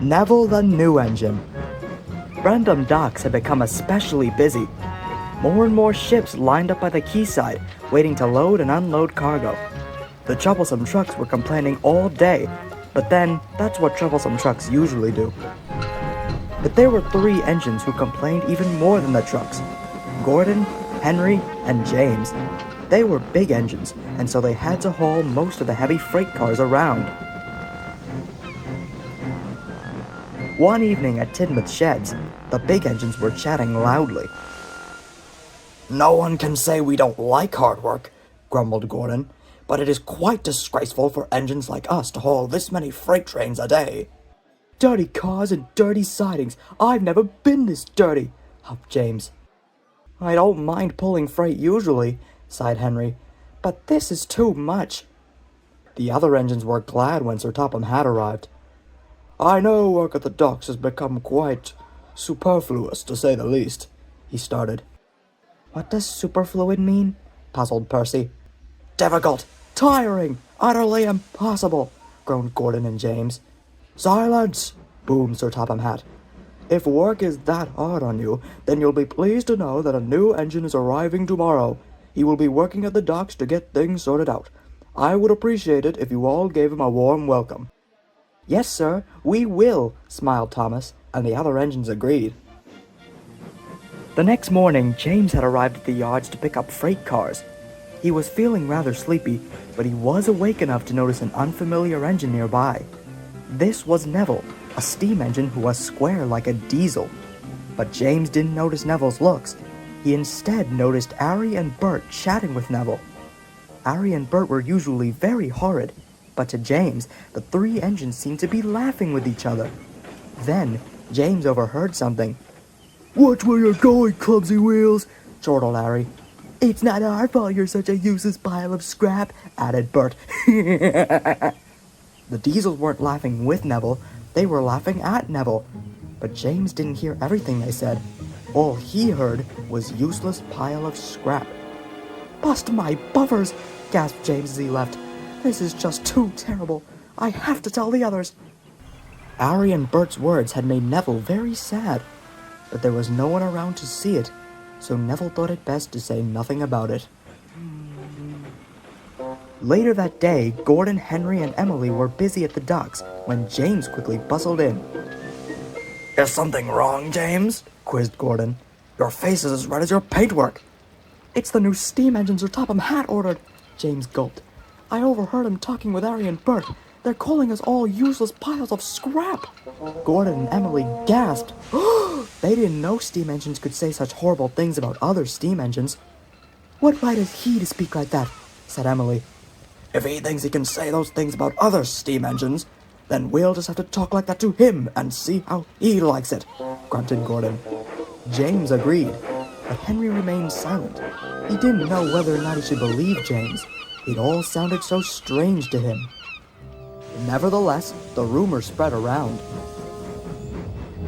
Neville the New Engine. Random docks had become especially busy. More and more ships lined up by the quayside, waiting to load and unload cargo. The troublesome trucks were complaining all day, but then that's what troublesome trucks usually do. But there were 3 engines who complained even more than the trucks: Gordon, Henry, and James. They were big engines, and so they had to haul most of the heavy freight cars around. One evening at Tidmouth Sheds, the big engines were chatting loudly. "No one can say we don't like hard work," grumbled Gordon, "but it is quite disgraceful for engines like us to haul this many freight trains a day." "Dirty cars and dirty sidings. I've never been this dirty," huffed James. "I don't mind pulling freight usually," sighed Henry, "but this is too much." The other engines were glad when Sir Topham Hatt arrived. "I know work at the docks has become quite superfluous, to say the least," he started. "What does superfluid mean?" puzzled Percy. "Difficult, tiring, utterly impossible," groaned Gordon and James. "Silence!" boomed Sir Topham Hatt. "If work is that hard on you, then you'll be pleased to know that a new engine is arriving tomorrow. He will be working at the docks to get things sorted out. I would appreciate it if you all gave him a warm welcome." "Yes, sir, we will," smiled Thomas, and the other engines agreed. The next morning, James had arrived at the yards to pick up freight cars. He was feeling rather sleepy, but he was awake enough to notice an unfamiliar engine nearby. This was Neville, a steam engine who was square like a diesel. But James didn't notice Neville's looks. He instead noticed Ari and Bert chatting with Neville. Ari and Bert were usually very horrid, but to James, the 3 engines seemed to be laughing with each other. Then, James overheard something. "Watch where you're going, clumsy wheels," chortled Ari. "It's not our fault you're such a useless pile of scrap," added Bert. The diesels weren't laughing with Neville, they were laughing at Neville. But James didn't hear everything they said. All he heard was useless pile of scrap. "Bust my buffers," gasped James as he left. "This is just too terrible. I have to tell the others." Ari and Bert's words had made Neville very sad, but there was no one around to see it, so Neville thought it best to say nothing about it. Later that day, Gordon, Henry, and Emily were busy at the docks when James quickly bustled in. "Is something wrong, James?" quizzed Gordon. "Your face is as red as your paintwork." "It's the new steam engines Sir Topham Hatt ordered," James gulped. "I overheard him talking with Ari and Bert. They're calling us all useless piles of scrap." Gordon and Emily gasped. They didn't know steam engines could say such horrible things about other steam engines. "What right has he to speak like that?" said Emily. "If he thinks he can say those things about other steam engines, then we'll just have to talk like that to him and see how he likes it," grunted Gordon. James agreed, but Henry remained silent. He didn't know whether or not he should believe James. It all sounded so strange to him. Nevertheless, the rumor spread around.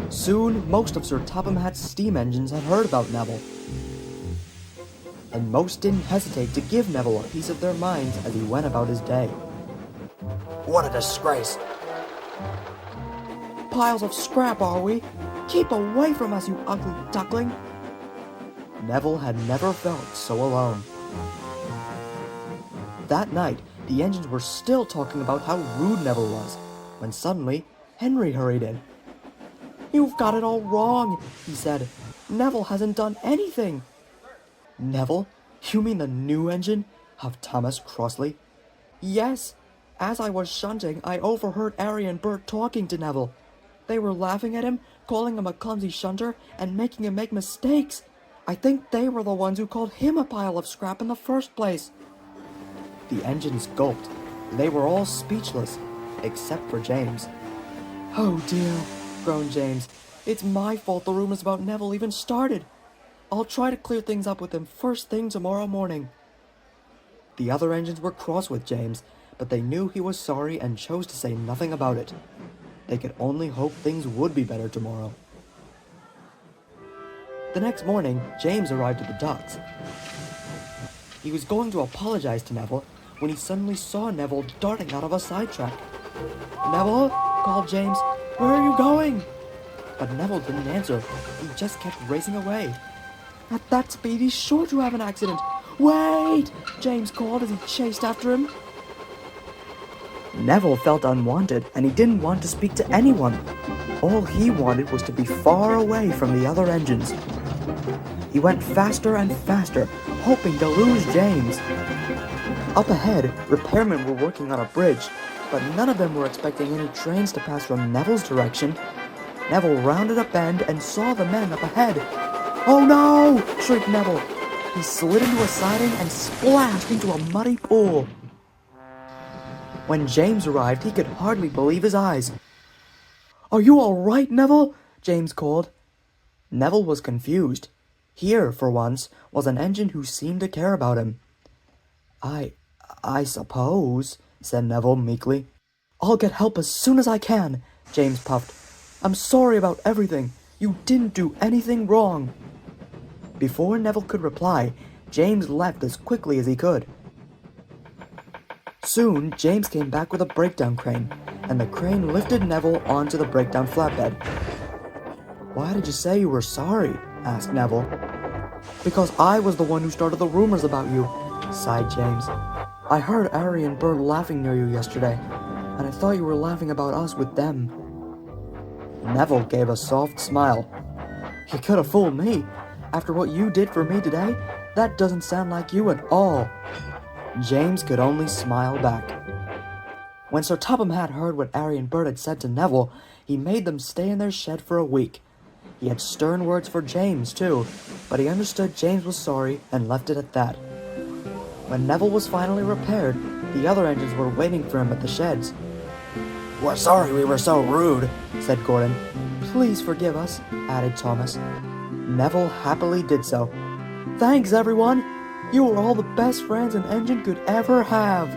Soon, most of Sir Topham Hatt's steam engines had heard about Neville, and most didn't hesitate to give Neville a piece of their minds as he went about his day. "What a disgrace!" "Piles of scrap, are we? Keep away from us, you ugly duckling!" Neville had never felt so alone. That night, the engines were still talking about how rude Neville was, when suddenly, Henry hurried in. "You've got it all wrong," he said. "Neville hasn't done anything." "Neville? You mean the new engine?" huffed Thomas crossly. "Yes. As I was shunting, I overheard Ari and Bert talking to Neville. They were laughing at him, calling him a clumsy shunter, and making him make mistakes. I think they were the ones who called him a pile of scrap in the first place." The engines gulped. They were all speechless, except for James. "Oh dear," groaned James. "It's my fault the rumors about Neville even started. I'll try to clear things up with him first thing tomorrow morning." The other engines were cross with James, but they knew he was sorry and chose to say nothing about it. They could only hope things would be better tomorrow. The next morning, James arrived at the docks. He was going to apologize to Neville when he suddenly saw Neville darting out of a sidetrack. "Neville," called James, Where are you going? But Neville didn't answer. He just kept racing away. At that speed, he's sure to have an accident. Wait! James called as he chased after him. Neville felt unwanted, and he didn't want to speak to anyone. All he wanted was to be far away from the other engines. He went faster and faster, hoping to lose James. Up ahead, repairmen were working on a bridge, but none of them were expecting any trains to pass from Neville's direction. Neville rounded a bend and saw the men up ahead. "Oh no!" shrieked Neville. He slid into a siding and splashed into a muddy pool. When James arrived, he could hardly believe his eyes. "Are you all right, Neville?" James called. Neville was confused. Here, for once, was an engine who seemed to care about him. I suppose," said Neville meekly. "I'll get help as soon as I can," James puffed. "I'm sorry about everything. You didn't do anything wrong." Before Neville could reply, James left as quickly as he could. Soon, James came back with a breakdown crane, and the crane lifted Neville onto the breakdown flatbed. "Why did you say you were sorry?" asked Neville. "Because I was the one who started the rumors about you," sighed James. "I heard Ari and Bert laughing near you yesterday, and I thought you were laughing about us with them." Neville gave a soft smile. "You could have fooled me. After what you did for me today, that doesn't sound like you at all." James could only smile back. When Sir Topham Hatt heard what Ari and Bert had said to Neville, he made them stay in their shed for a week. He had stern words for James, too, but he understood James was sorry and left it at that. When Neville was finally repaired, the other engines were waiting for him at the sheds. "We're sorry we were so rude," said Gordon. "Please forgive us," added Thomas. Neville happily did so. "Thanks, everyone! You were all the best friends an engine could ever have."